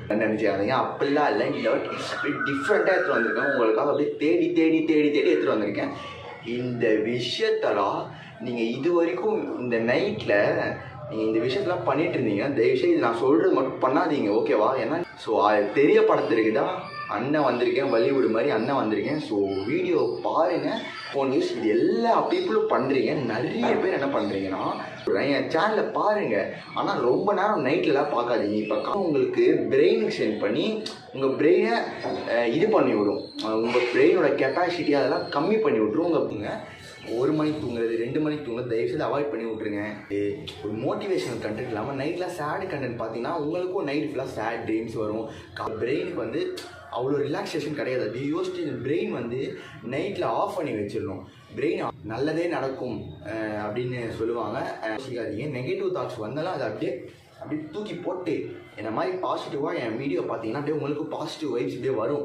நினைச்சாதீங்க. அப்படிலாம் இல்லை. இந்த அப்படியே டிஃப்ரெண்ட்டாக எடுத்துகிட்டு வந்திருக்கேன் உங்களுக்காக. அப்படியே தேடி தேடி தேடி தேடி எடுத்துகிட்டு வந்திருக்கேன். இந்த விஷயத்தெல்லாம் நீங்கள் இது வரைக்கும் இந்த நைட்டில் நீங்கள் இந்த விஷயத்தெல்லாம் பண்ணிட்டு இருந்தீங்க. தயவுசெய்து நான் சொல்கிறது மட்டும் பண்ணாதீங்க, ஓகேவா? ஏன்னா ஸோ தெரியப்படுத்துறதுக்கு தான் அண்ணன் வந்திருக்கேன், வலிவுட் மாதிரி அண்ணன் வந்திருக்கேன். ஸோ வீடியோ பாருங்கள். ஃபோன் யூஸ் இது எல்லா பீப்புளும் பண்ணுறீங்க. நிறைய பேர் என்ன பண்ணுறீங்கன்னா என் சேனலில் பாருங்கள், ஆனால் ரொம்ப நேரம் நைட்லலாம் பார்க்காதீங்க. இப்போ உங்களுக்கு பிரெயினுக்கு சென்ட் பண்ணி உங்கள் பிரெயினை இது பண்ணி விடும். உங்கள் பிரெயினோட கெப்பாசிட்டி அதெல்லாம் கம்மி பண்ணி விட்ரும். உங்கள் 1 மணிக்கு தூங்குறது, 2 மணிக்கு தூங்குறது தயவுசெய்து அவாய்ட் பண்ணி விட்ருங்க. ஒரு மோட்டிவேஷனல் கண்டென்ட் இல்லாமல் நைட்டில் சேடு கண்டென்ட் பார்த்தீங்கன்னா உங்களுக்கும் நைட் ஃபுல்லாக சேட் ட்ரீம்ஸ் வரும். பிரெயினுக்கு வந்து அவ்வளோ ரிலாக்ஸேஷன் கிடையாது. அது யோசிச்சு பிரெயின் வந்து நைட்டில் ஆஃப் பண்ணி வச்சிடணும். பிரெயின் நல்லதே நடக்கும் அப்படின்னு சொல்லுவாங்க. யோசிக்காதீங்க. நெகட்டிவ் தாட்ஸ் வந்தாலும் அதை அப்படியே தூக்கி போட்டு என்ன மாதிரி பாசிட்டிவாக என் வீடியோ பார்த்தீங்கன்னா அப்படியே உங்களுக்கு பாசிட்டிவ் வைப்ஸ் இப்படியே வரும்.